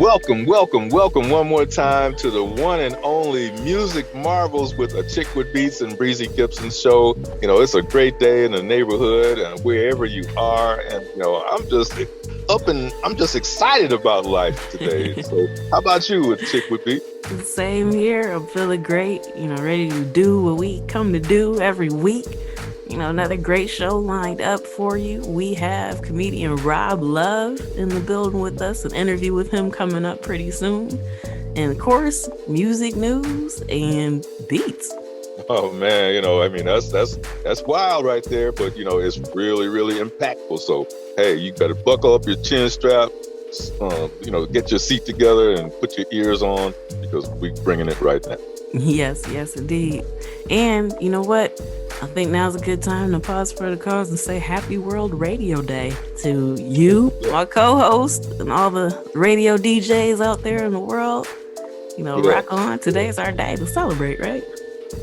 Welcome one more time to the one and only Music Marvels with Achickwitbeatz and Breezy Gipson show. It's a great day in the neighborhood and wherever you are. And, I'm just excited about life today. So how about you with Achickwitbeatz? Same here. I'm feeling great, ready to do what we come to do every week. Another great show lined up for you. We have comedian Rob Love in the building with us, an interview with him coming up pretty soon. And of course, music news and beats. Oh man, that's wild right there, but it's really, really impactful. So hey, you better buckle up your chin strap, get your seat together and put your ears on because we're bringing it right now. Yes, indeed. And you know what? I think now's a good time to pause for the cause and say Happy World Radio Day to you, my co-host, and all the radio DJs out there in the world. Rock on. Today's our day to celebrate, right?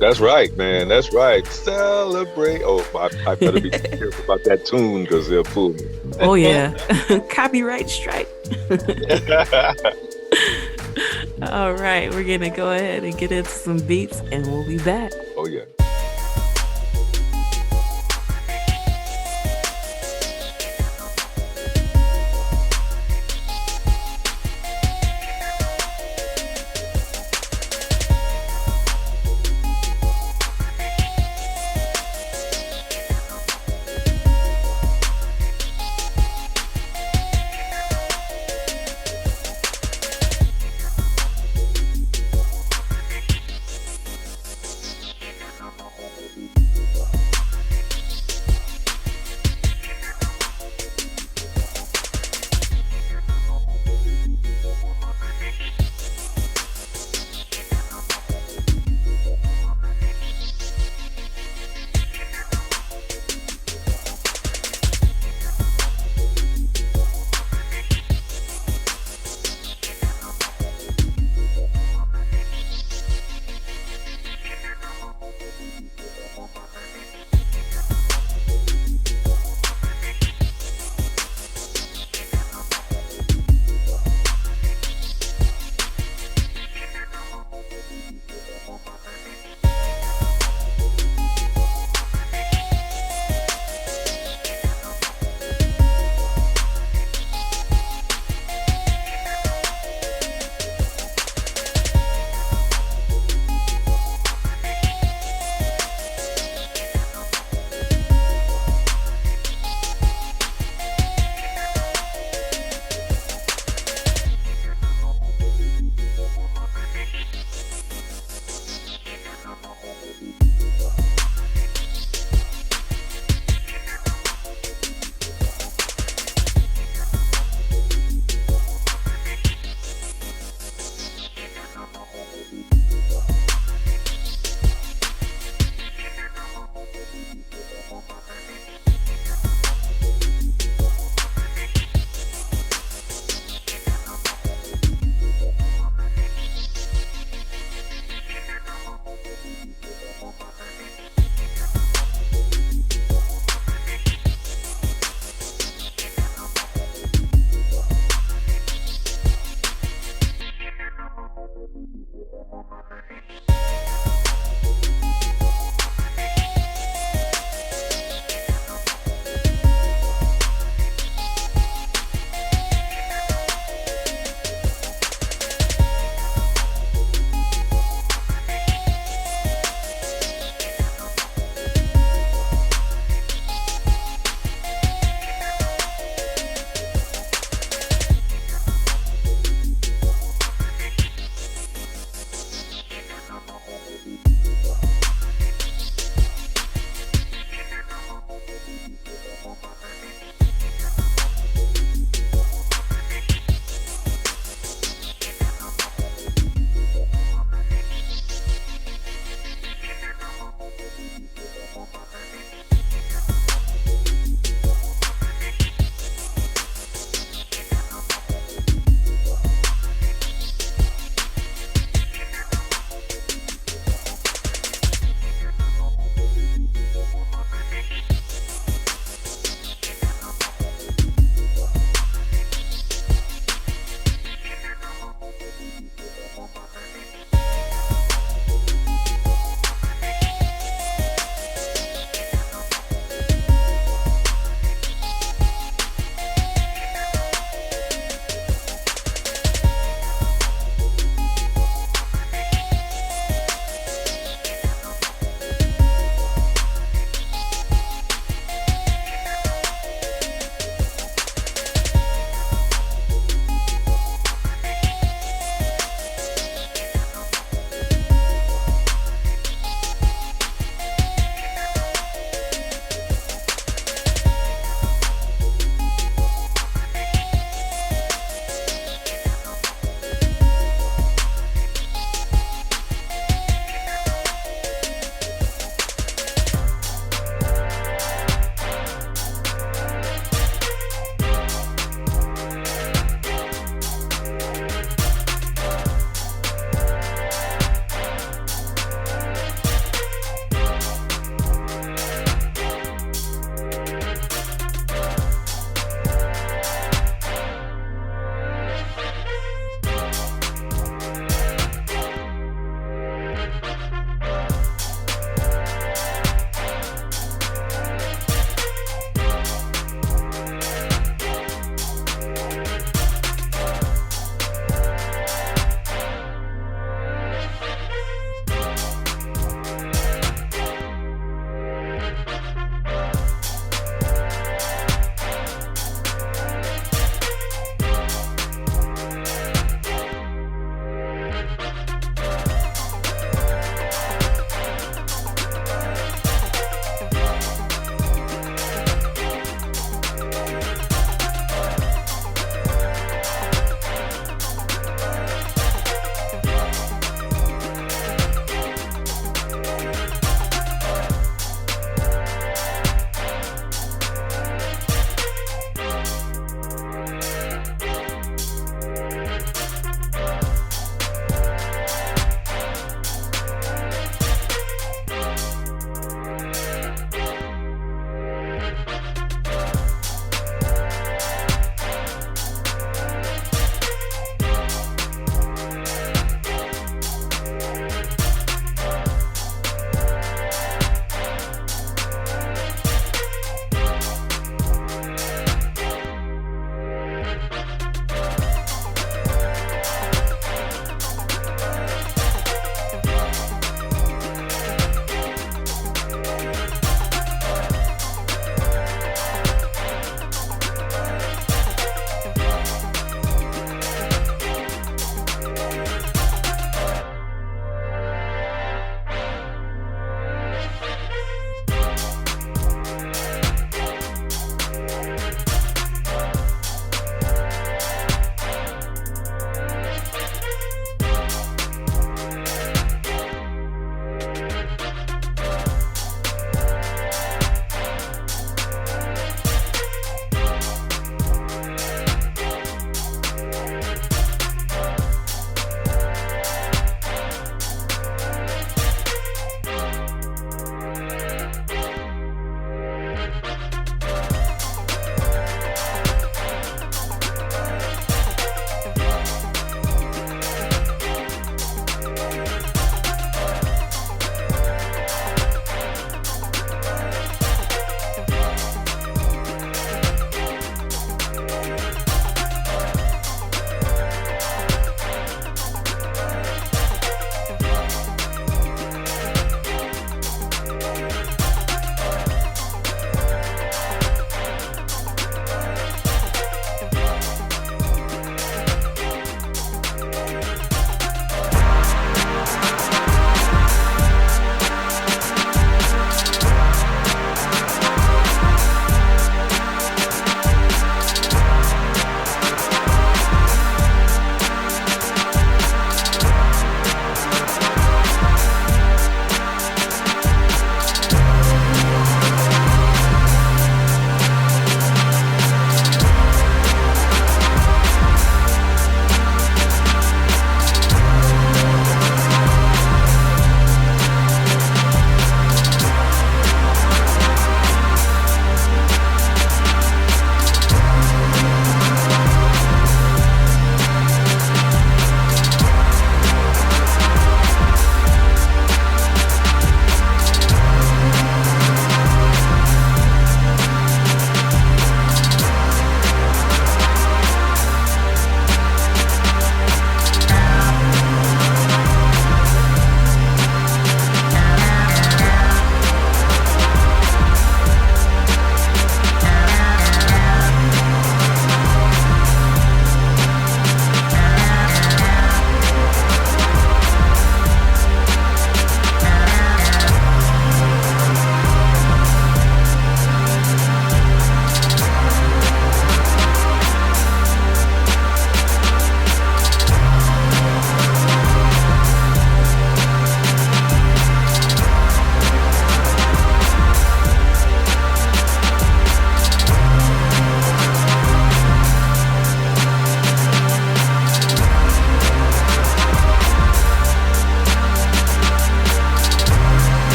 That's right, man. That's right. Celebrate. Oh, I better be careful about that tune because they'll fool me. Oh, yeah. Copyright strike. All right. We're going to go ahead and get into some beats and we'll be back. Oh, yeah.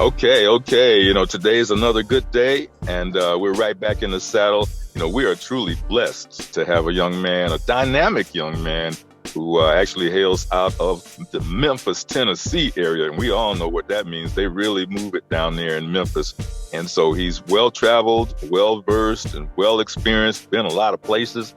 Okay. Today's another good day, and we're right back in the saddle. We are truly blessed to have a young man, a dynamic young man, who actually hails out of the Memphis, Tennessee area. And we all know what that means. They really move it down there in Memphis. And so he's well-traveled, well-versed, and well-experienced, been a lot of places,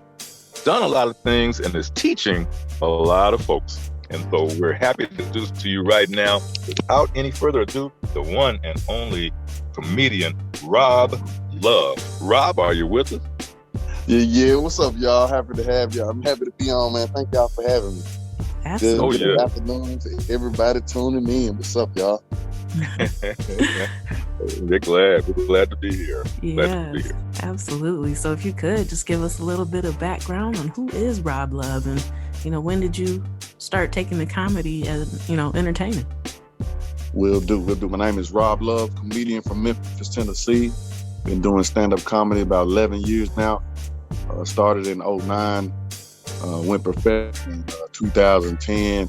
done a lot of things, and is teaching a lot of folks. And so we're happy to introduce to you right now, without any further ado, the one and only comedian, Rob Love. Rob, are you with us? Yeah. What's up, y'all? Happy to have y'all. I'm happy to be on, man. Thank y'all for having me. Absolutely. Good afternoon to everybody tuning in. What's up, y'all? We're glad to be here. Yes, absolutely. So if you could just give us a little bit of background on who is Rob Love, and when did you start taking the comedy as entertaining? Will do. My name is Rob Love, comedian from Memphis, Tennessee. Been doing stand-up comedy about 11 years now. Started in 2009, went professional in 2010.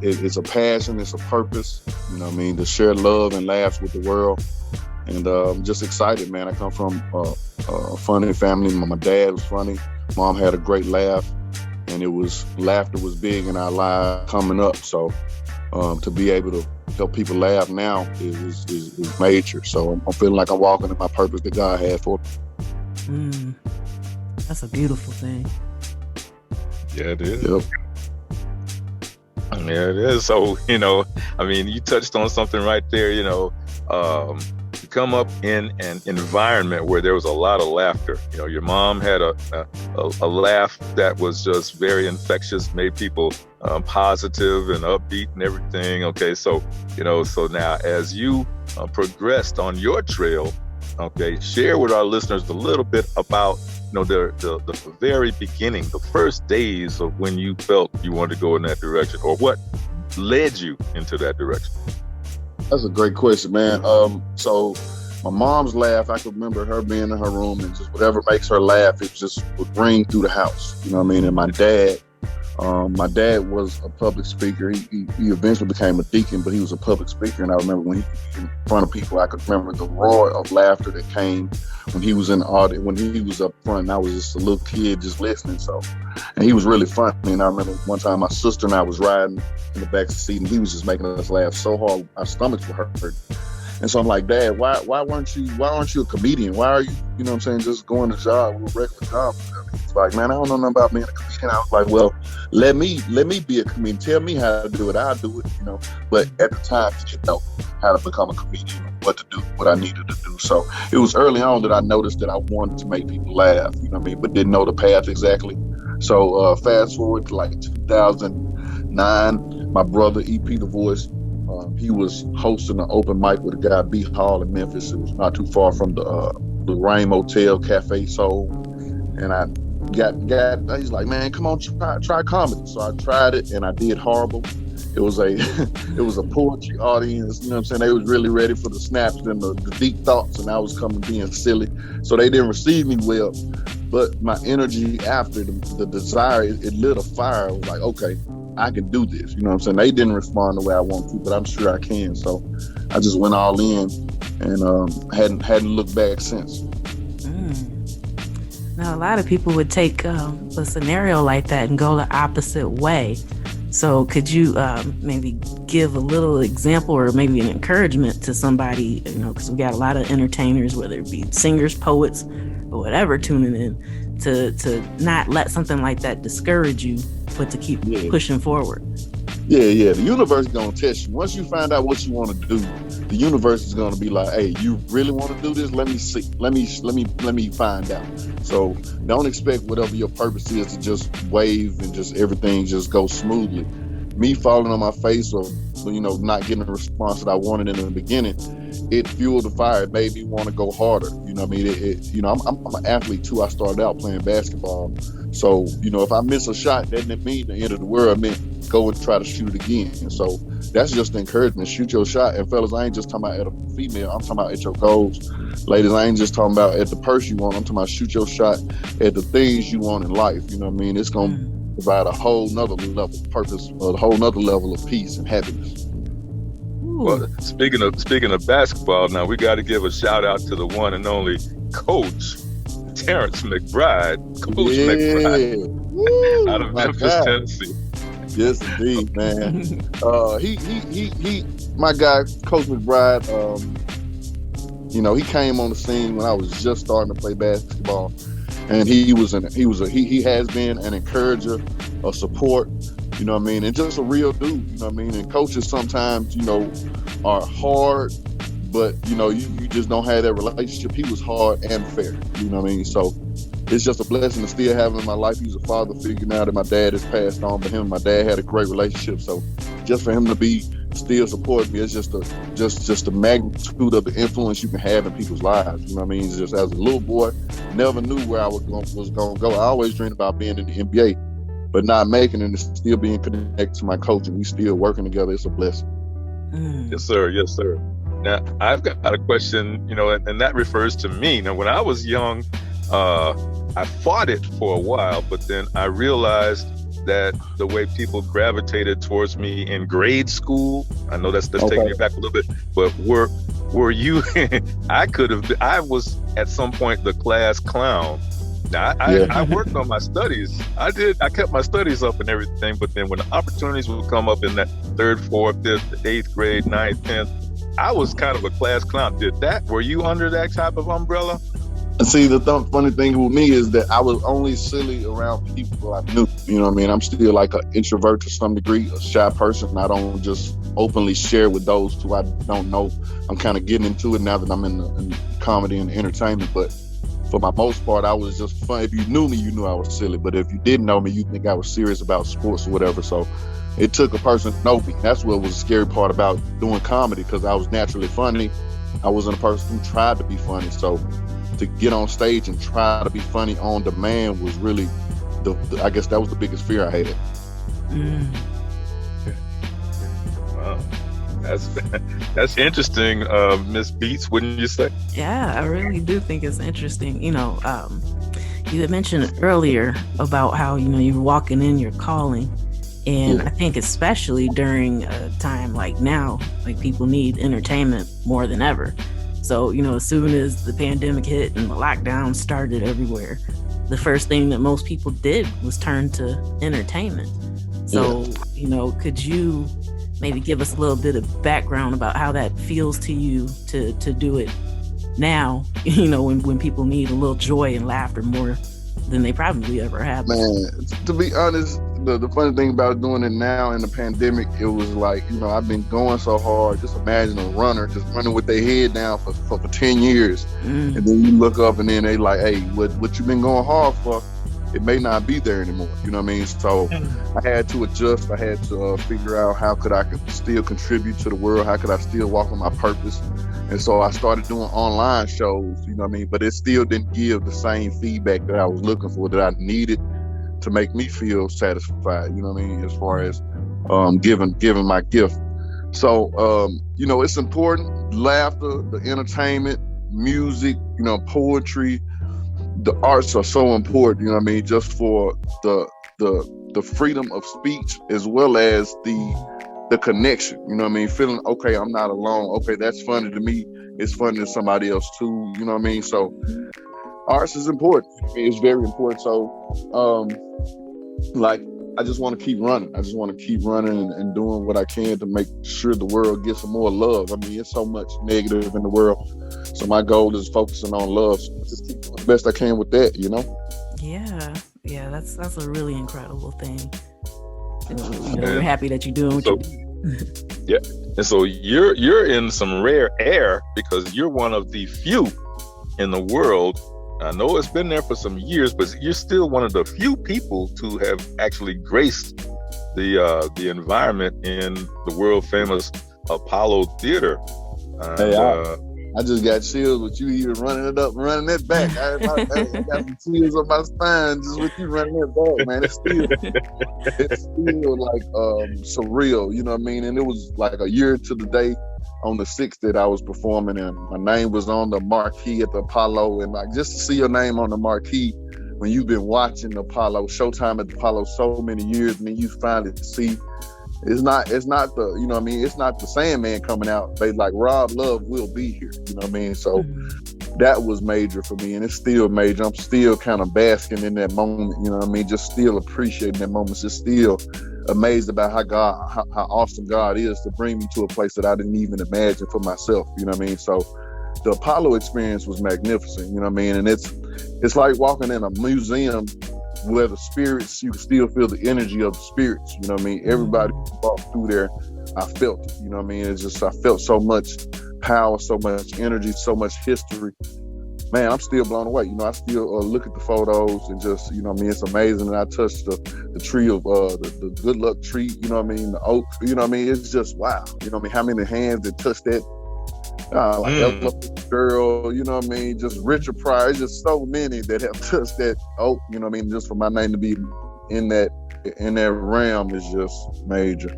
It's a passion, it's a purpose, to share love and laughs with the world. And I'm just excited, man. I come from a funny family. My dad was funny. Mom had a great laugh, and laughter was big in our lives coming up. So to be able to help people laugh now is major. So I'm feeling like I'm walking in my purpose that God had for me. That's a beautiful thing. Yeah, it is. Yep. Yeah, it is. So, you touched on something right there, to come up in an environment where there was a lot of laughter. Your mom had a laugh that was just very infectious, made people positive and upbeat and everything. Okay, so now as you progressed on your trail, okay, share with our listeners a little bit about the very beginning, the first days of when you felt you wanted to go in that direction, or what led you into that direction. That's a great question, man. So my mom's laugh, I can remember her being in her room, and just whatever makes her laugh, it just would ring through the house. And my dad was a public speaker. He eventually became a deacon, but he was a public speaker. And I remember when he in front of people, I could remember the roar of laughter that came when he was in the audience, when he was up front, and I was just a little kid just listening. So, and he was really funny. And I remember one time my sister and I was riding in the back seat, and he was just making us laugh so hard our stomachs were hurt. And so I'm like, Dad, why aren't you a comedian? Why are you, just going to job with a regular job? He's like, man, I don't know nothing about being a comedian. I was like, well, let me be a comedian. Tell me how to do it. I'll do it, But at the time, he didn't know how to become a comedian, what to do, what I needed to do. So it was early on that I noticed that I wanted to make people laugh, but didn't know the path exactly. So fast forward to like 2009, my brother, EP The Voice, he was hosting an open mic with a guy, B Hall in Memphis. It was not too far from the Rain Motel Cafe Soul. And I he's like, man, come on, try comedy. So I tried it, and I did horrible. It was a poetry audience, They was really ready for the snaps and the deep thoughts, and I was coming being silly. So they didn't receive me well. But my energy after the desire, it lit a fire. I was like, okay, I can do this. They didn't respond the way I want to, but I'm sure I can. So I just went all in and hadn't looked back since. Now, a lot of people would take a scenario like that and go the opposite way. So could you maybe give a little example or maybe an encouragement to somebody, because we got a lot of entertainers, whether it be singers, poets, or whatever, tuning in, to not let something like that discourage you, but to keep pushing forward. Yeah. The universe is going to test you. Once you find out what you want to do, the universe is going to be like, hey, you really want to do this? Let me see. Let me find out. So don't expect whatever your purpose is to just wave and just everything just go smoothly. Me falling on my face or, not getting the response that I wanted in the beginning, it fueled the fire. It made me want to go harder. I'm an athlete too. I started out playing basketball. So, if I miss a shot, that didn't mean the end of the world. I meant go and try to shoot it again. And so that's just the encouragement. Shoot your shot. And fellas, I ain't just talking about at a female. I'm talking about at your goals. Ladies, I ain't just talking about at the purse you want. I'm talking about shoot your shot at the things you want in life. It's going to provide a whole nother level of purpose, a whole nother level of peace and happiness. Ooh. Well, speaking of basketball, now we got to give a shout out to the one and only Coach Terrence McBride. Coach McBride Woo, out of my Memphis, God. Tennessee. Yes, indeed, man. He, my guy, Coach McBride. He came on the scene when I was just starting to play basketball, and he has been an encourager, a support. You know what I mean, and just a real dude. You know what I mean, and coaches sometimes, are hard, but you just don't have that relationship. He was hard and fair. You know what I mean, so. It's just a blessing to still have him in my life. He's a father figure now that my dad has passed on, but him and my dad had a great relationship. So just for him to be still support me, it's just the magnitude of the influence you can have in people's lives. You know what I mean? Just as a little boy, never knew where I was going to go. I always dreamed about being in the NBA, but not making it and still being connected to my coach, and we still working together. It's a blessing. Yes, sir. Yes, sir. Now, I've got a question, and that refers to me. Now, when I was young, I fought it for a while, but then I realized that the way people gravitated towards me in grade school, I know that's taking me back a little bit, but were you, I was at some point the class clown. Now, I worked on my studies. I kept my studies up and everything, but then when the opportunities would come up in that 3rd, 4th, 5th, 8th grade, 9th, 10th, I was kind of a class clown. Were you under that type of umbrella? See, the funny thing with me is that I was only silly around people I knew. You know what I mean? I'm still like an introvert to some degree, a shy person. I don't just openly share with those who I don't know. I'm kind of getting into it now that I'm in comedy and entertainment. But for my most part, I was just fun. If you knew me, you knew I was silly. But if you didn't know me, you think I was serious about sports or whatever. So it took a person to know me. That's what was the scary part about doing comedy, because I was naturally funny. I wasn't a person who tried to be funny. So to get on stage and try to be funny on demand was really I guess that was the biggest fear I had. Wow, that's interesting, Miss Beatz, wouldn't you say? Yeah, I really do think it's interesting. You had mentioned earlier about how you're walking in your calling, and I think especially during a time like now, like people need entertainment more than ever. So, as soon as the pandemic hit and the lockdown started everywhere, the first thing that most people did was turn to entertainment. So, could you maybe give us a little bit of background about how that feels to you to do it now, when people need a little joy and laughter more than they probably ever have? Man, to be honest, the funny thing about doing it now in the pandemic, it was like, I've been going so hard. Just imagine a runner just running with their head down for 10 years. And then you look up and then they like, hey, what you been going hard for, it may not be there anymore. You know what I mean? So I had to adjust. I had to figure out how could I still contribute to the world? How could I still walk in my purpose? And so I started doing online shows, you know what I mean? But it still didn't give the same feedback that I was looking for, that I needed to make me feel satisfied, you know what I mean, as far as giving my gift. So, it's important. Laughter, the entertainment, music, poetry, the arts are so important, you know what I mean, just for the freedom of speech, as well as the connection, you know what I mean, feeling, okay, I'm not alone. Okay, that's funny to me. It's funny to somebody else too, you know what I mean? So arts is important. I mean, it's very important. So, I just want to keep running. I just want to keep running and doing what I can to make sure the world gets some more love. I mean, it's so much negative in the world. So my goal is focusing on love. So just keep doing the best I can with that, Yeah, that's a really incredible thing. We're happy that you're doing what you do. Yeah, and so you're in some rare air, because you're one of the few in the world. I know it's been there for some years, but you're still one of the few people to have actually graced the environment in the world famous Apollo Theater. I just got chills with you even running it up, running it back. I got some tears on my spine just with you running it back, man. It's still like surreal, you know what I mean? And it was like a year to the day on the 6th that I was performing, and my name was on the marquee at the Apollo. And like, just to see your name on the marquee when you've been watching the Apollo, Showtime at the Apollo so many years, and then you finally see It's not the, you know what I mean, it's not the Sandman coming out. They like, Rob Love will be here. You know what I mean? So that was major for me, and it's still major. I'm still kind of basking in that moment, you know what I mean? Just still appreciating that moment. Just still amazed about how awesome God is to bring me to a place that I didn't even imagine for myself, you know what I mean? So the Apollo experience was magnificent, you know what I mean? And it's like walking in a museum where the spirits, you can still feel the energy of the spirits, you know what I mean? Everybody who walked through there, I felt it, you know what I mean? It's just, I felt so much power, so much energy, so much history. Man, I'm still blown away. You know, I still look at the photos and just, you know what I mean? It's amazing. And I touched the tree of, the good luck tree, you know what I mean? The oak, you know what I mean? It's just, wow. You know what I mean? How many hands that touched that? Like Elephant Girl, you know what I mean? Just Richard Pryor. It's just so many that have touched that oak, you know what I mean? Just for my name to be in that realm is just major.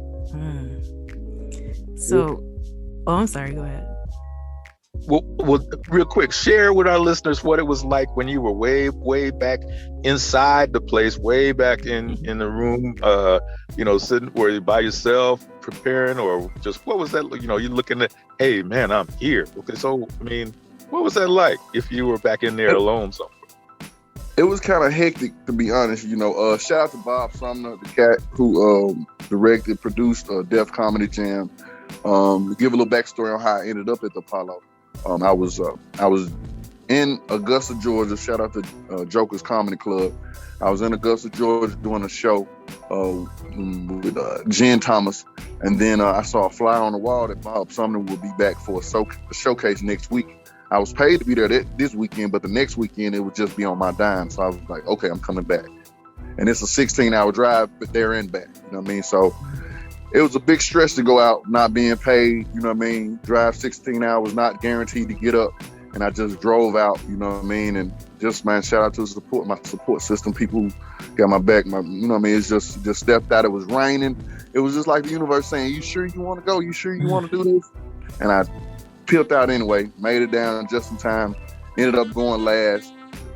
So, I'm sorry, go ahead. Well, real quick, share with our listeners what it was like when you were way back inside the place, way back in the room, you know, sitting where you by yourself, preparing, or just what was that? You know, you looking at, hey man, I'm here. Okay, so I mean, what was that like if you were back in there alone somewhere? It was kind of hectic, to be honest. You know, shout out to Bob Sumner, the cat who directed, produced Def Comedy Jam. To give a little backstory on how I ended up at the Apollo. I was in Augusta, Georgia. Shout out to Joker's Comedy Club. I was in Augusta, Georgia, doing a show with Jen Thomas, and then I saw a flyer on the wall that Bob Sumner will be back for a showcase next week. I was paid to be there this weekend, but the next weekend it would just be on my dime. So I was like, okay, I'm coming back. And it's a 16-hour drive, but there and back. You know what I mean? So it was a big stress to go out not being paid, you know what I mean? Drive 16 hours, not guaranteed to get up. And I just drove out, you know what I mean? And just, man, shout out to my support system, people who got my back, you know what I mean? It's just stepped out. It was raining. It was just like the universe saying, you sure you want to go? You sure you want to do this? And I peeled out anyway, made it down just in time, ended up going last.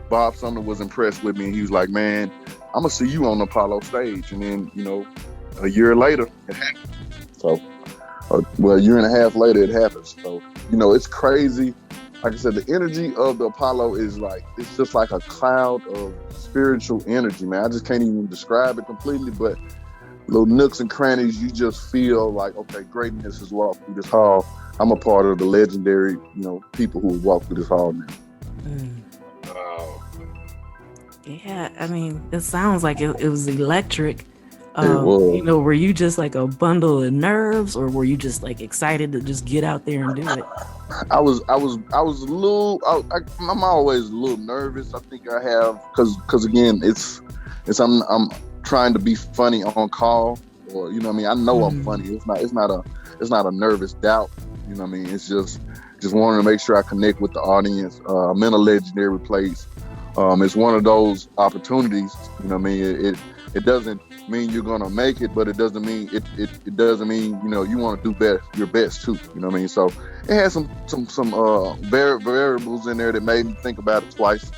Bob Sumner was impressed with me. And he was like, man, I'm going to see you on the Apollo stage. And then, you know, a year later, it happened. So, a year and a half later, it happens. So, you know, it's crazy. Like I said, the energy of the Apollo is like, it's just like a cloud of spiritual energy, man. I just can't even describe it completely, but little nooks and crannies, you just feel like, okay, greatness has walked through this hall. I'm a part of the legendary, you know, people who have walked through this hall now. Wow. Yeah, I mean, it sounds like it was electric. Was. You know, were you just like a bundle of nerves, or were you just like excited to just get out there and do it? I was a little. I'm always a little nervous. I think I have because again, it's I'm trying to be funny on call, or you know what I mean. I know I'm funny. It's not a nervous doubt. You know what I mean. It's just wanting to make sure I connect with the audience. I'm in a legendary place. It's one of those opportunities. You know what I mean. It doesn't mean you're gonna make it, but it doesn't mean it doesn't mean, you know, you want to do your best too. You know what I mean? So it had some variables in there that made me think about it twice,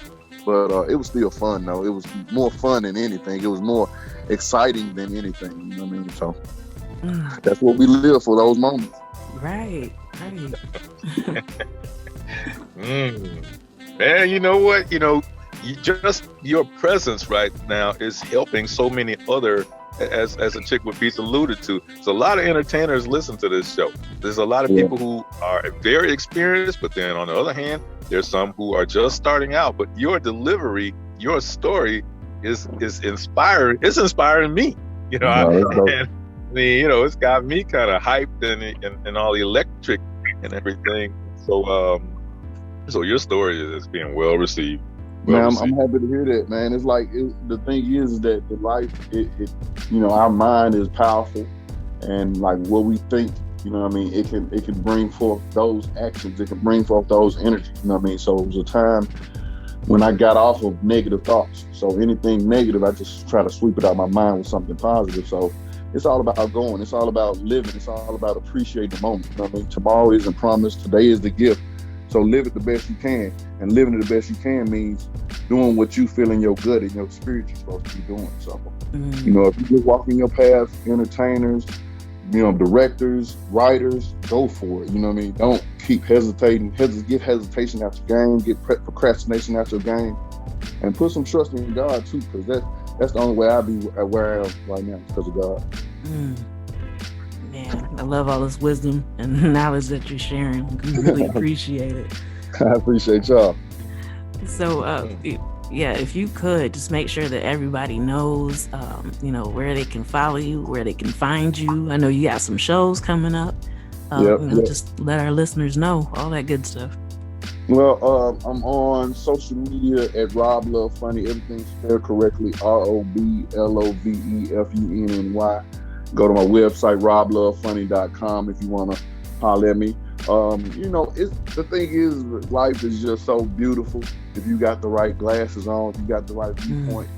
but it was still fun though. It was more fun than anything. It was more exciting than anything. You know what I mean? So that's what we live for, those moments. Right. Man, you know what? You know, your presence right now is helping so many other, as Achickwitbeatz alluded to. So a lot of entertainers listen to this show. There's a lot of people who are very experienced, but then on the other hand, there's some who are just starting out. But your delivery, your story is inspiring. It's inspiring me. You know, I mean, you know, it's got me kind of hyped and all the electric and everything. So your story is being well received. Man, I'm happy to hear that, man. It's like, the thing is that the life, it you know, our mind is powerful, and like what we think, you know what I mean, it can bring forth those actions, it can bring forth those energies, you know what I mean? So it was a time when I got off of negative thoughts. So anything negative, I just try to sweep it out of my mind with something positive. So it's all about going, it's all about living, it's all about appreciating the moment, you know what I mean? Tomorrow isn't promised, today is the gift. So live it the best you can, and living it the best you can means doing what you feel in your gut and your spirit you're supposed to be doing. So, you know, if you just walk in your path, entertainers, directors, writers, go for it. You know what I mean? Don't keep hesitating. Get hesitation out your game. Get procrastination out your game, and put some trust in God too, because that's the only way I'll be where I am right now, because of God. Man, I love all this wisdom and knowledge that you're sharing. We really appreciate it. I appreciate y'all. So, yeah, if you could just make sure that everybody knows, where they can follow you, where they can find you. I know you got some shows coming up. Just let our listeners know all that good stuff. Well, I'm on social media at Rob Love Funny. Everything's spelled correctly. ROBLOVEFUNNY. Go to my website, roblovefunny.com, if you want to holler at me. The thing is, life is just so beautiful. If you got the right glasses on, if you got the right viewpoint,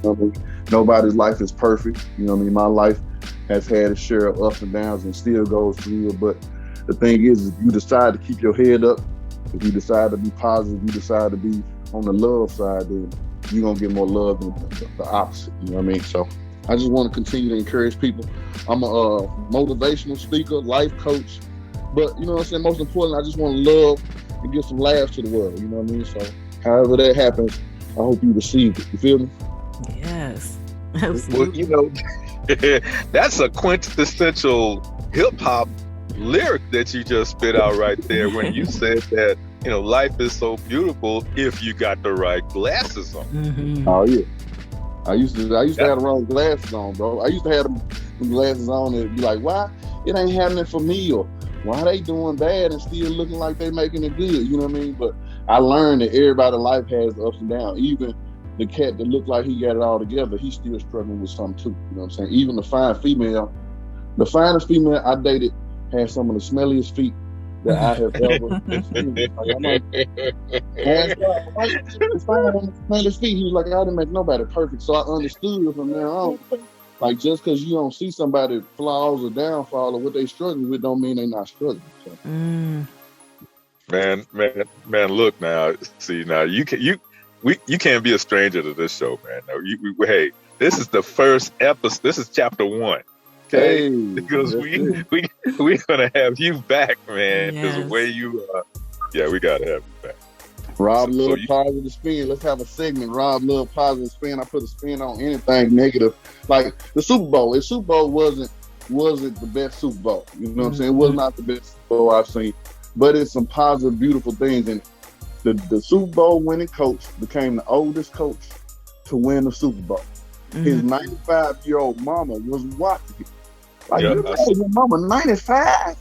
nobody's life is perfect. You know what I mean? My life has had a share of ups and downs and still goes through it. But the thing is, if you decide to keep your head up, if you decide to be positive, you decide to be on the love side, then you're going to get more love than the opposite. You know what I mean? So I just want to continue to encourage people. I'm a motivational speaker, life coach. But, you know what I'm saying, most importantly, I just want to love and give some laughs to the world, you know what I mean? So however that happens, I hope you receive it. You feel me? Yes, absolutely. Well, that's a quintessential hip-hop lyric that you just spit out right there when you said that, life is so beautiful if you got the right glasses on. Mm-hmm. Oh, yeah. I used to have the wrong glasses on, bro. I used to have them glasses on and be like, why it ain't happening for me, or why they doing bad and still looking like they making it good, you know what I mean? But I learned that everybody in life has ups and downs. Even the cat that looked like he got it all together, he's still struggling with something too, you know what I'm saying? Even the finest female I dated had some of the smelliest feet that I have ever experienced. Like, I'm like, smelliest feet. He was like, I didn't make nobody perfect. So I understood from there on, like, just because you don't see somebody flaws or downfall or what they struggling with don't mean they not struggling. So. Man, look now. See, now you can't be a stranger to this show, man. No, hey, this is the first episode. This is chapter 1. Okay, because we're gonna have you back, man. Because the way you we gotta have you back. Rob Love Positive Spin. Let's have a segment. Rob Love Positive Spin. I put a spin on anything negative, like the Super Bowl. The Super Bowl wasn't the best Super Bowl. You know what I'm saying? It was not the best Super Bowl I've seen, but it's some positive, beautiful things. And the Super Bowl winning coach became the oldest coach to win the Super Bowl. His 95-year-old mama was watching him. Like, your mama 95,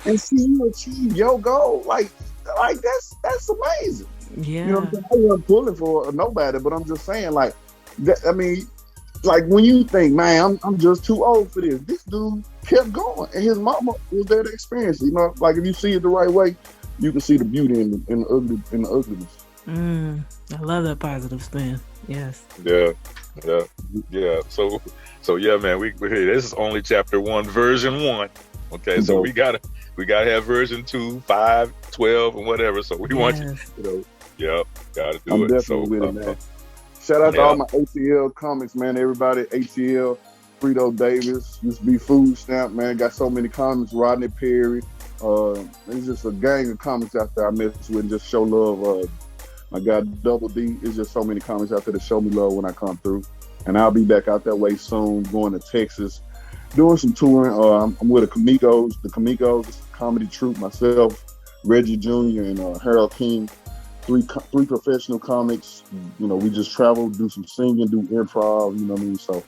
and see you achieve your goal. Like that's amazing. Yeah. You know what I'm saying? I wasn't pulling for nobody, but I'm just saying, like, I mean, like, when you think, man, I'm just too old for this. This dude kept going, and his mama was there to experience it. You know, like, if you see it the right way, you can see the beauty in the ugliness. I love that positive spin. Yes. Yeah. So yeah, man, we this is only chapter 1, version 1. Okay, so we gotta have version 2, 5, 12, and whatever. So we want you, gotta do I'm it. Definitely with it, man. Shout out to all my ATL comics, man. Everybody, ATL, Frito Davis, used to be Food Stamp, man. Got so many comics. Rodney Perry. It's just a gang of comics out there I mess with and just show love. I got Double D. It's just so many comics out there to show me love when I come through. And I'll be back out that way soon, going to Texas, doing some touring. I'm with the Kamikos, it's a comedy troupe, myself, Reggie Jr., and Harold King, three professional comics. You know, we just travel, do some singing, do improv, you know what I mean? So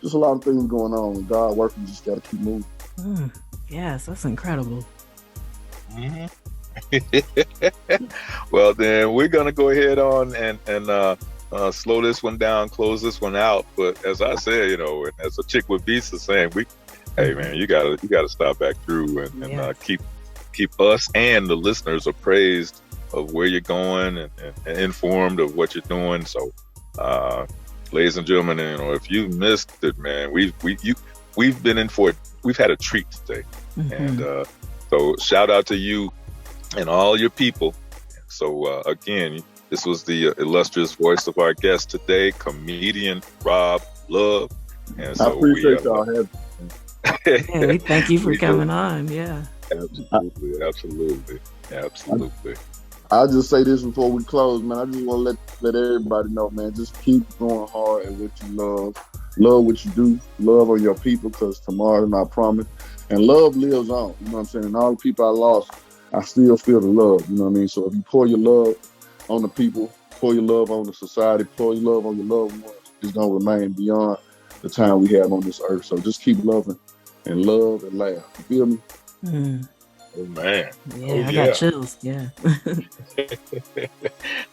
just a lot of things going on. With God working, just got to keep moving. Yes, that's incredible. Mm-hmm. Well, then we're going to go ahead on and slow this one down, close this one out. But as I said, and as Achickwitbeatz is saying, hey man, you gotta stop back through and keep us and the listeners appraised of where you're going and informed of what you're doing. So, ladies and gentlemen, if you missed it, man, we've been in for it. We've had a treat today, and so shout out to you and all your people. So again, this was the illustrious voice of our guest today, comedian Rob Love. And so I appreciate y'all having me. Yeah, we thank you for We do. coming on. Yeah. I, Absolutely, absolutely, absolutely. I'll just say this before we close, man. I just want to let everybody know, man. Just keep going hard at what you love. Love what you do. Love on your people, because tomorrow is not promised. And love lives on. You know what I'm saying? And all the people I lost, I still feel the love. You know what I mean? So if you pour your love on the people, pour your love on the society, pour your love on your loved ones, it's gonna remain beyond the time we have on this earth. So just keep loving and love and laugh. You feel me? Mm, Oh man. Oh yeah, I got yeah. chills. Yeah.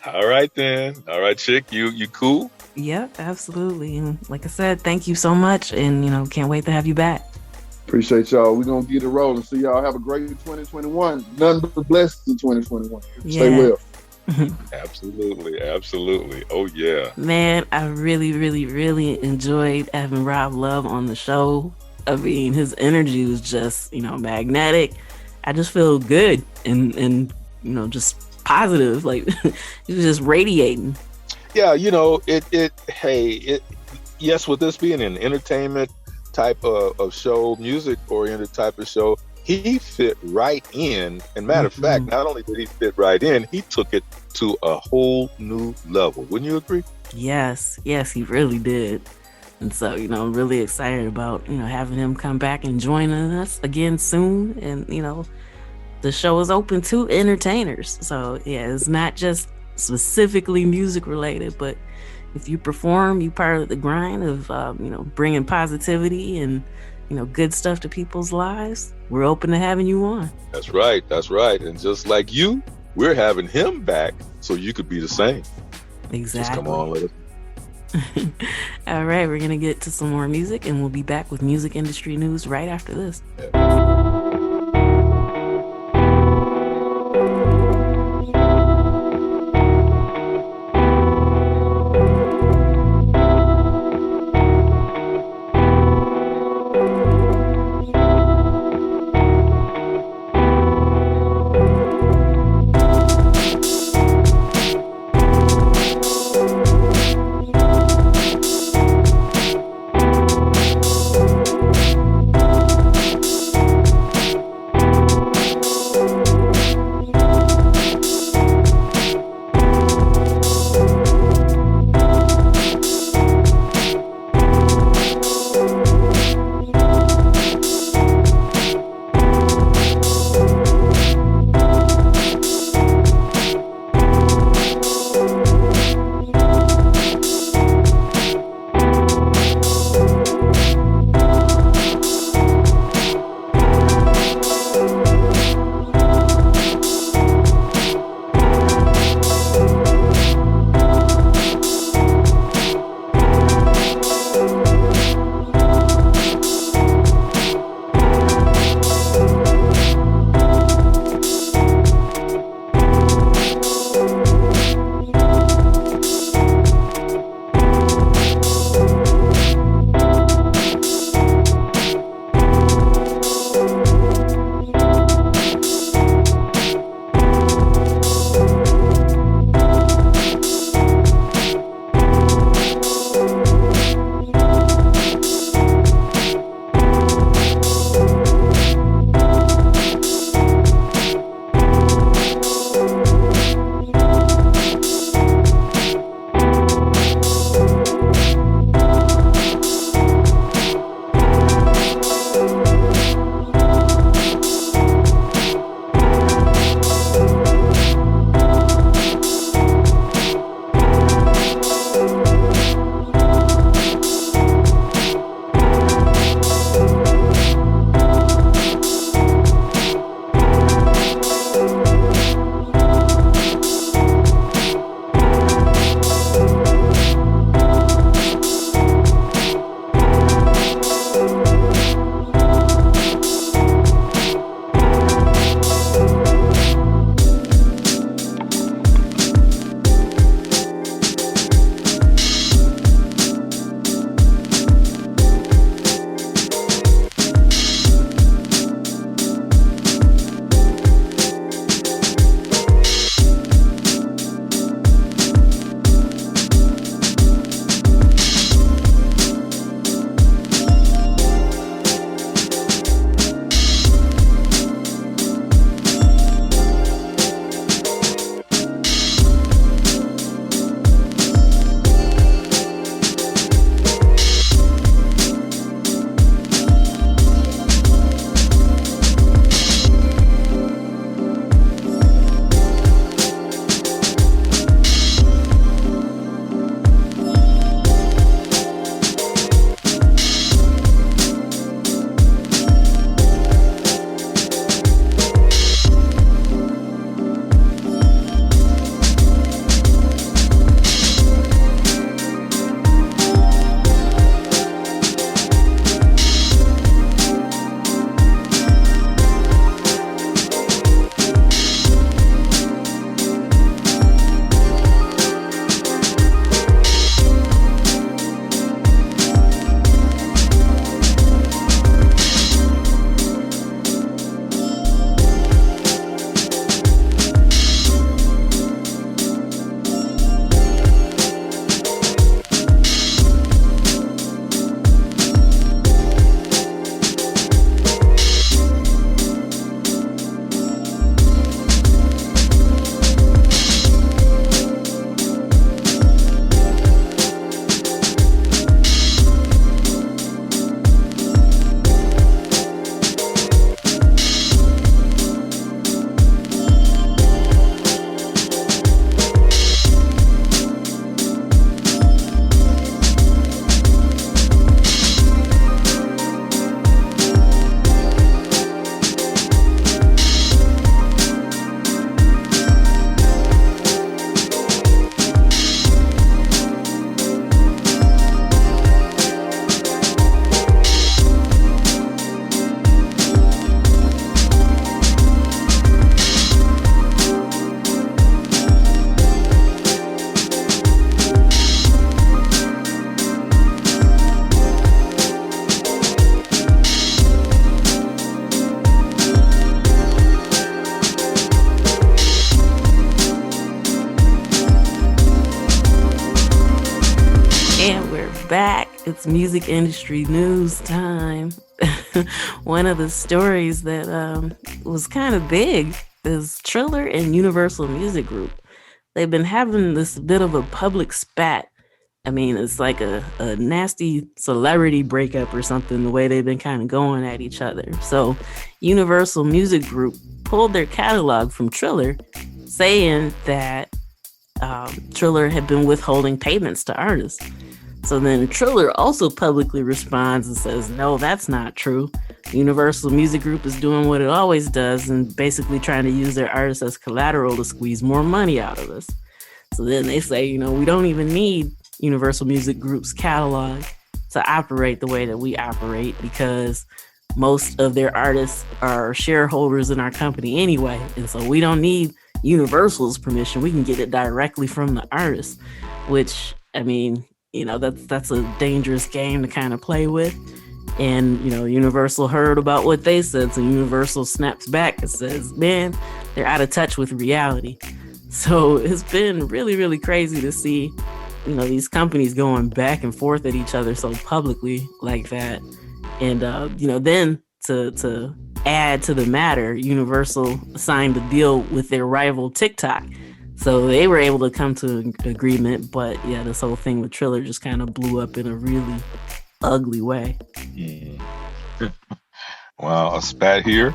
All right then. All right, chick. You cool? Yep, absolutely. And like I said, thank you so much. And, can't wait to have you back. Appreciate y'all. We're gonna get it rolling. See y'all have a great 2021. Nothing but blessings in 2021. Stay Yeah. well. Absolutely, absolutely. Oh yeah. Man, I really, really, really enjoyed having Rob Love on the show. I mean, his energy was just, magnetic. I just feel good and just positive. Like he was just radiating. Yeah, yes, with this being an entertainment type of show, music oriented type of show, he fit right in. And matter of fact, not only did he fit right in, he took it to a whole new level. Wouldn't you agree? Yes, he really did. And so, I'm really excited about, having him come back and joining us again soon. And, the show is open to entertainers. So, yeah, it's not just specifically music related, but if you perform, you part of the grind of, bringing positivity and, good stuff to people's lives. We're open to having you on. That's right. That's right. And just like you, we're having him back so you could be the same. Exactly. Just come on, let us. All right, we're going to get to some more music and we'll be back with music industry news right after this. And we're back. It's music industry news time. One of the stories that was kind of big is Triller and Universal Music Group. They've been having this bit of a public spat. I mean, it's like a nasty celebrity breakup or something, the way they've been kind of going at each other. So Universal Music Group pulled their catalog from Triller, saying that Triller had been withholding payments to artists. So then Triller also publicly responds and says, no, that's not true. Universal Music Group is doing what it always does and basically trying to use their artists as collateral to squeeze more money out of us. So then they say, we don't even need Universal Music Group's catalog to operate the way that we operate, because most of their artists are shareholders in our company anyway. And so we don't need Universal's permission. We can get it directly from the artist, which, I mean, that's a dangerous game to kind of play with. And, Universal heard about what they said. So Universal snaps back and says, man, they're out of touch with reality. So it's been really, really crazy to see, these companies going back and forth at each other so publicly like that. And, then to add to the matter, Universal signed a deal with their rival TikTok. So they were able to come to an agreement. But yeah, this whole thing with Triller just kind of blew up in a really ugly way. Wow, a spat here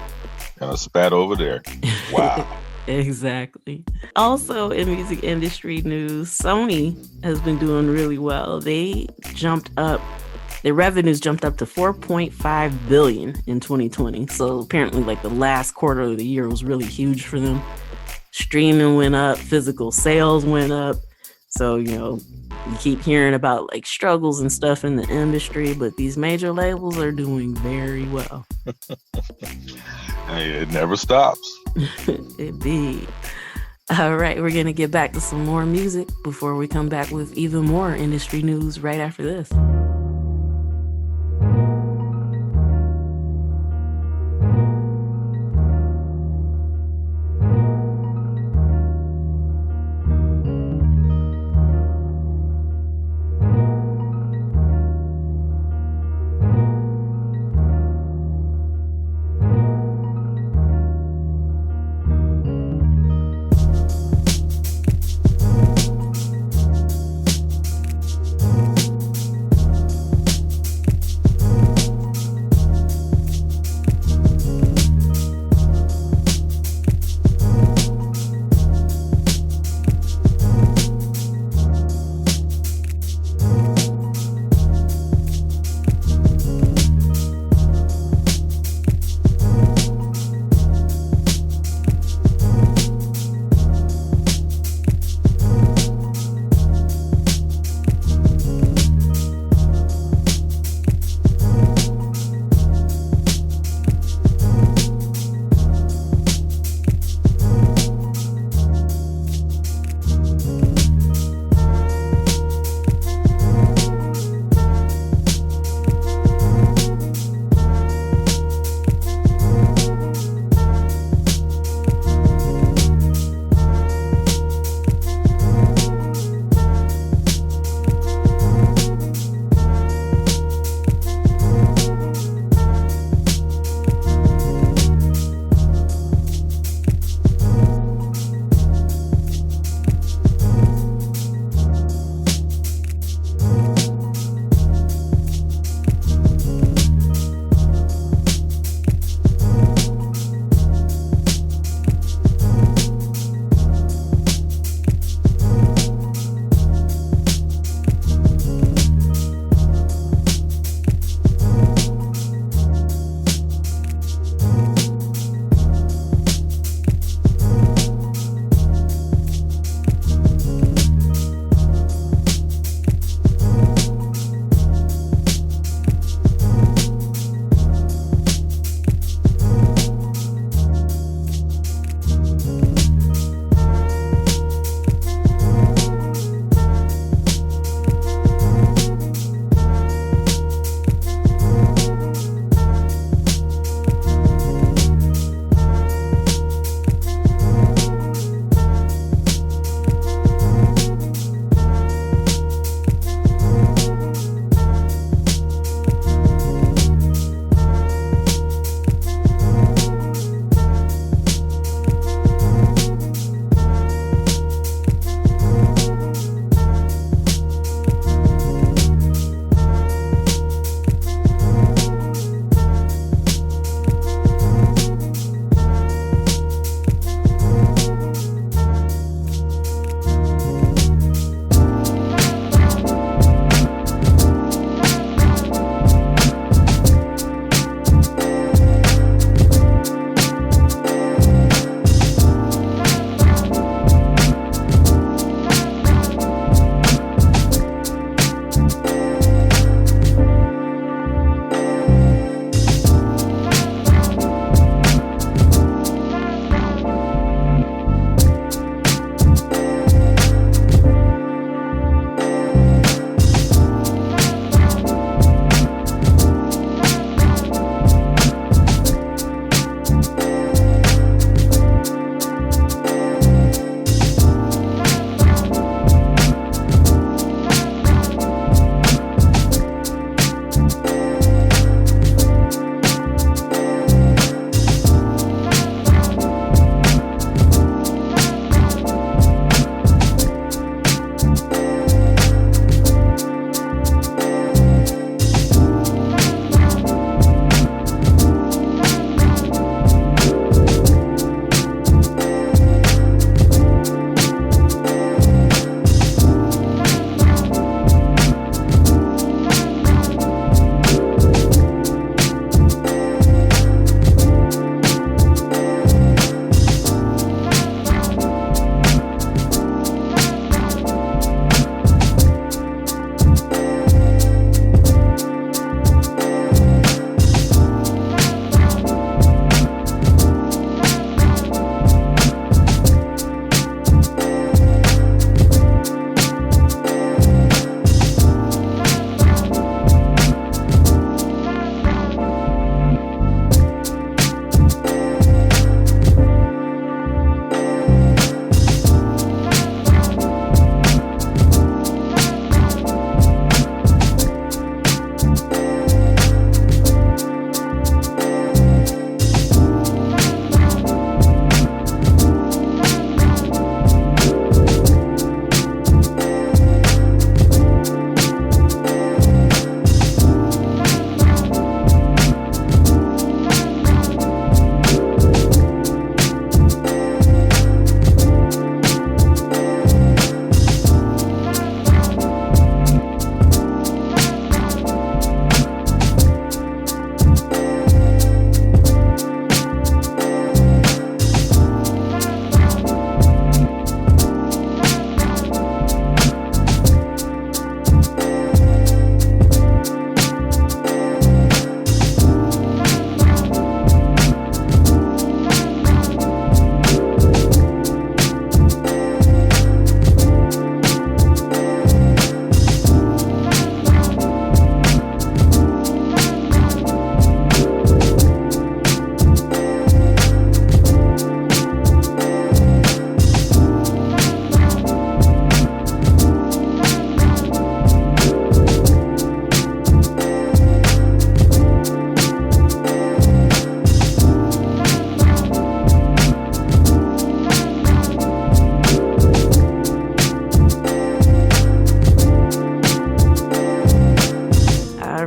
and a spat over there. Wow. Exactly. Also in music industry news, Sony has been doing really well. Their revenues jumped up to $4.5 billion in 2020. So apparently like the last quarter of the year was really huge for them. Streaming went up, physical sales went up. So, you keep hearing about like struggles and stuff in the industry, but these major labels are doing very well. Hey, it never stops. Indeed. All right, we're going to get back to some more music before we come back with even more industry news right after this.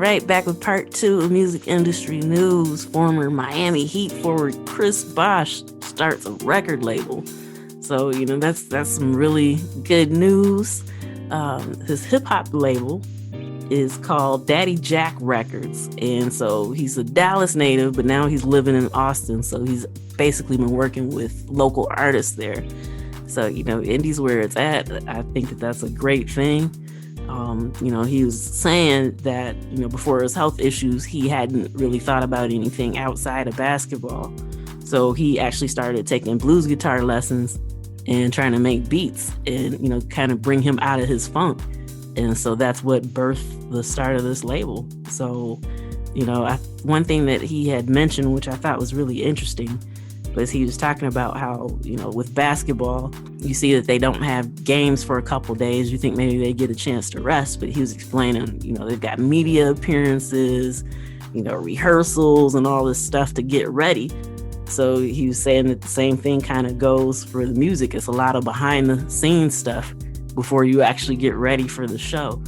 right, back with part 2 of music industry news. Former Miami Heat forward Chris Bosh starts a record label. So, that's some really good news. His hip-hop label is called Daddy Jack Records. And so he's a Dallas native, but now he's living in Austin. So he's basically been working with local artists there. So, indie's where it's at. I think that's a great thing. He was saying that, before his health issues, he hadn't really thought about anything outside of basketball. So he actually started taking blues guitar lessons and trying to make beats and, kind of bring him out of his funk. And so that's what birthed the start of this label. So, one thing that he had mentioned, which I thought was really interesting, was he was talking about how, with basketball, you see that they don't have games for a couple days. You think maybe they get a chance to rest, but he was explaining, they've got media appearances, rehearsals and all this stuff to get ready. So he was saying that the same thing kind of goes for the music. It's a lot of behind the scenes stuff before you actually get ready for the show.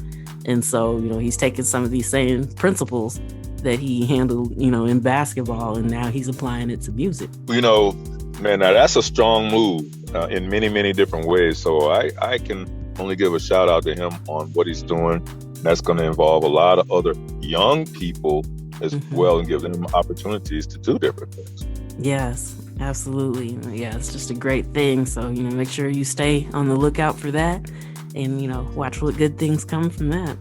And so, he's taking some of these same principles that he handled, in basketball, and now he's applying it to music. Man, now that's a strong move in many, many different ways. So I can only give a shout out to him on what he's doing. That's going to involve a lot of other young people as well, and give them opportunities to do different things. Yes, absolutely. Yeah, it's just a great thing. So, make sure you stay on the lookout for that and, watch what good things come from that.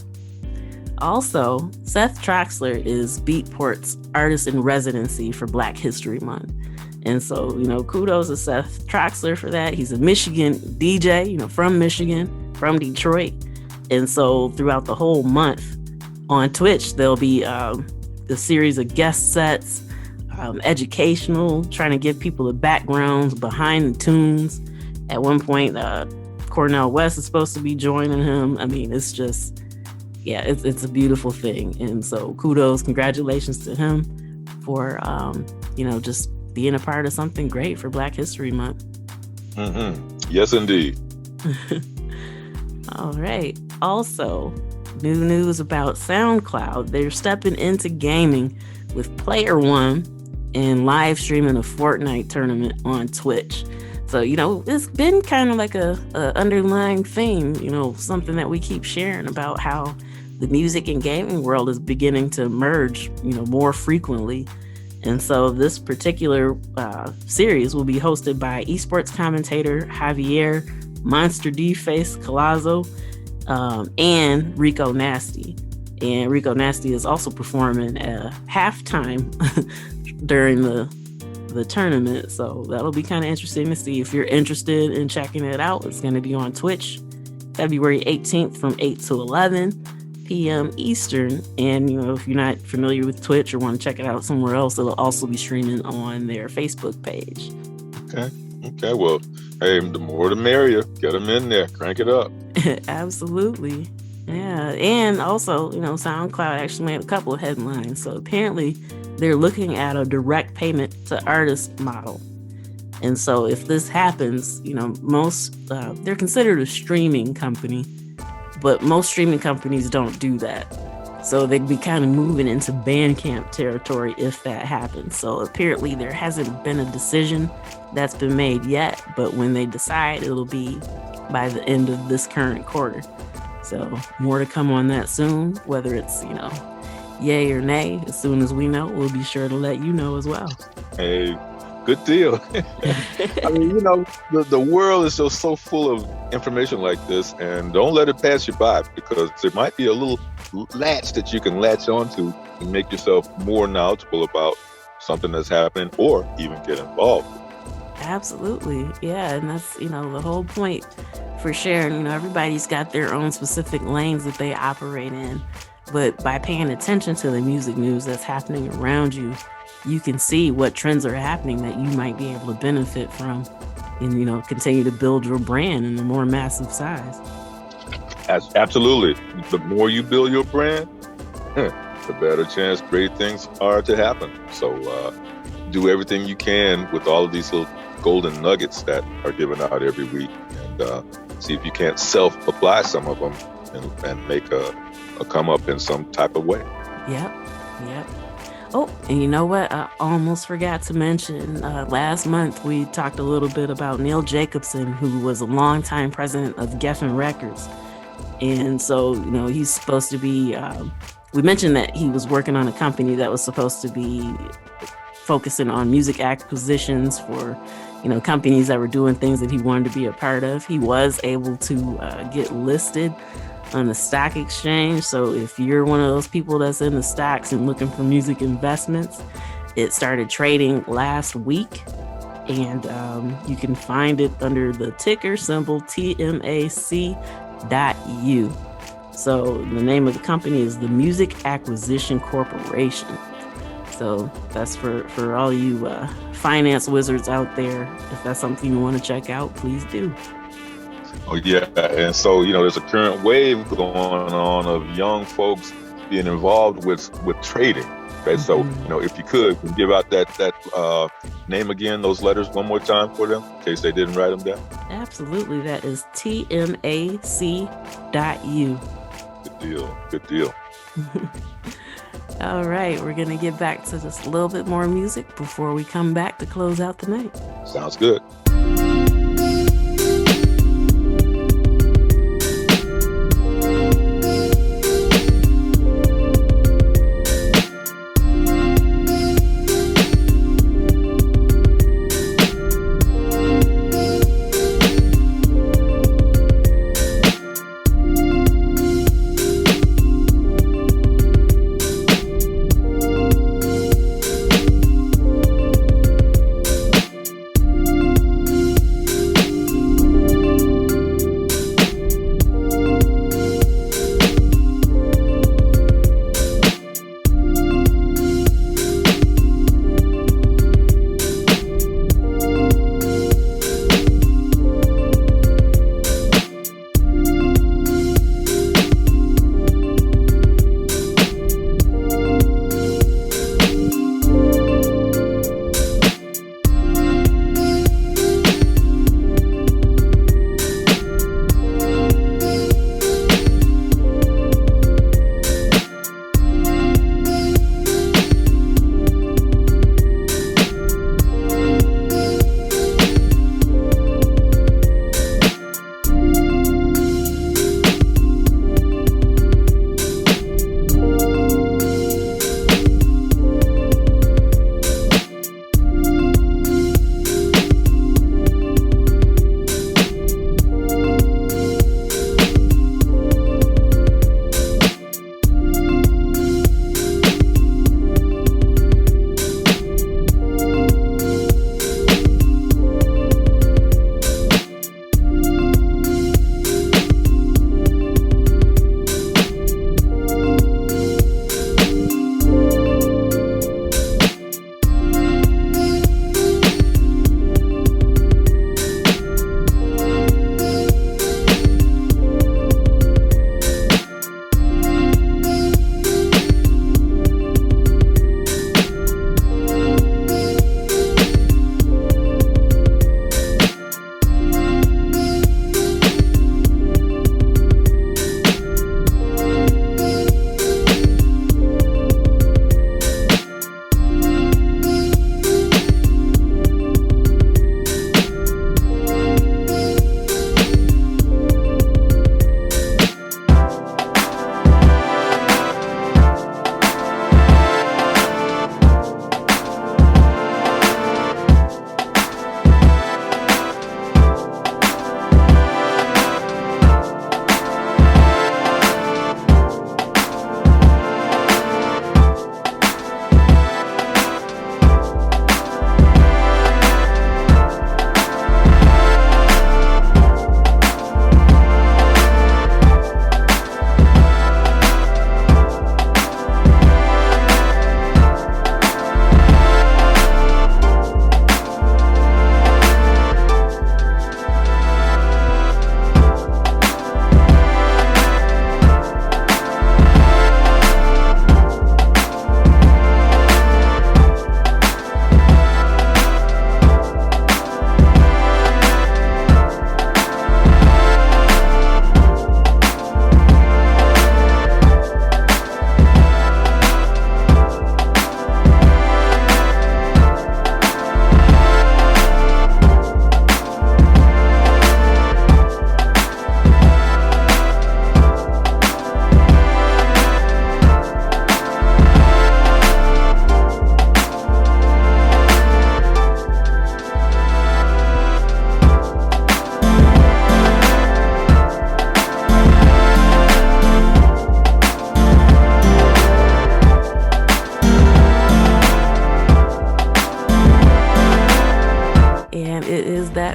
Also, Seth Troxler is Beatport's artist in residency for Black History Month. And so, kudos to Seth Troxler for that. He's a Michigan DJ, from Michigan, from Detroit. And so throughout the whole month on Twitch, there'll be a series of guest sets, educational, trying to give people the backgrounds behind the tunes. At one point, Cornel West is supposed to be joining him. I mean, it's just... yeah, it's a beautiful thing. And so congratulations to him for, just being a part of something great for Black History Month. Yes, indeed. All right. Also, new news about SoundCloud. They're stepping into gaming with Player One and live streaming a Fortnite tournament on Twitch. So, it's been kind of like a underlying theme, something that we keep sharing about how the music and gaming world is beginning to merge, more frequently. And so this particular series will be hosted by esports commentator Javier Monster D-Face Colazo and Rico Nasty. And Rico Nasty is also performing at halftime during the tournament. So that'll be kind of interesting to see. If you're interested in checking it out, it's going to be on Twitch February 18th from 8 to 11 p.m. Eastern. And, if you're not familiar with Twitch or want to check it out somewhere else, it'll also be streaming on their Facebook page. Okay. Well, hey, the more the merrier. Get them in there. Crank it up. Absolutely. Yeah. And also, SoundCloud actually made a couple of headlines. So apparently they're looking at a direct payment to artist model. And so if this happens, most, they're considered a streaming company, but most streaming companies don't do that. So they'd be kind of moving into Bandcamp territory if that happens. So apparently there hasn't been a decision that's been made yet, but when they decide, it'll be by the end of this current quarter. So more to come on that soon, whether it's, yay or nay. As soon as we know, we'll be sure to let you know as well. Hey, good deal. I mean, the world is just so full of information like this, and don't let it pass you by, because there might be a little latch that you can latch onto and make yourself more knowledgeable about something that's happening, or even get involved. Absolutely. Yeah. And that's, the whole point for sharing. Everybody's got their own specific lanes that they operate in. But by paying attention to the music news that's happening around you, you can see what trends are happening that you might be able to benefit from and, continue to build your brand in a more massive size. Absolutely. The more you build your brand, the better chance great things are to happen. So do everything you can with all of these little golden nuggets that are given out every week, and see if you can't self-apply some of them and make a come up in some type of way. Yep. Yep. Oh, and you know what? I almost forgot to mention. Last month we talked a little bit about Neil Jacobson, who was a longtime president of Geffen Records, and so he's supposed to be. We mentioned that he was working on a company that was supposed to be focusing on music acquisitions for companies that were doing things that he wanted to be a part of. He was able to get listed on the stock exchange. So if you're one of those people that's in the stocks and looking for music investments, it started trading last week, and you can find it under the ticker symbol TMAC.U. So the name of the company is the Music Acquisition Corporation. So that's for all you finance wizards out there. If that's something you want to check out, please do. Oh yeah, and so there's a current wave going on of young folks being involved with trading. Okay, so if you could give out that name again, those letters one more time for them, in case they didn't write them down. Absolutely, that is TMAC.U. Good deal. All right, we're gonna get back to just a little bit more music before we come back to close out the night. Sounds good.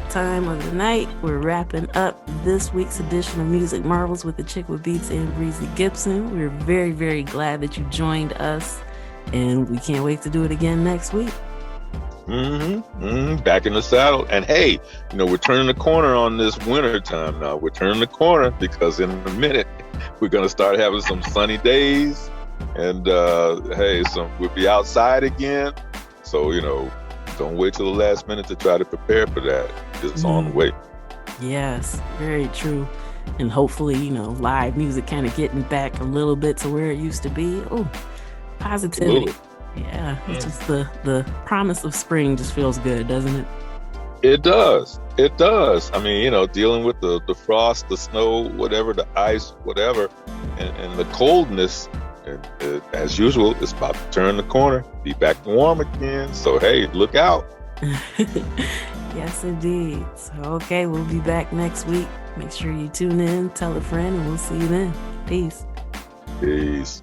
that time of the night. We're wrapping up this week's edition of Music Marvels with Achickwitbeatz and Breezy Gipson. We're very, very glad that you joined us, and we can't wait to do it again next week. Back in the saddle. And hey, we're turning the corner on this winter time now. We're turning the corner because in a minute we're going to start having some sunny days, and we'll be outside again. So don't wait till the last minute to try to prepare for that. It's on the way. Yes, very true. And hopefully, live music kind of getting back a little bit to where it used to be. Oh, positivity. Absolutely. Yeah, it's just the promise of spring just feels good, doesn't it? It does. It does. I mean, dealing with the frost, the snow, whatever, the ice, whatever, and the coldness, and as usual, it's about to turn the corner, be back warm again. So, hey, look out. Yes, indeed. So, okay, we'll be back next week. Make sure you tune in, tell a friend, and we'll see you then. Peace. Peace.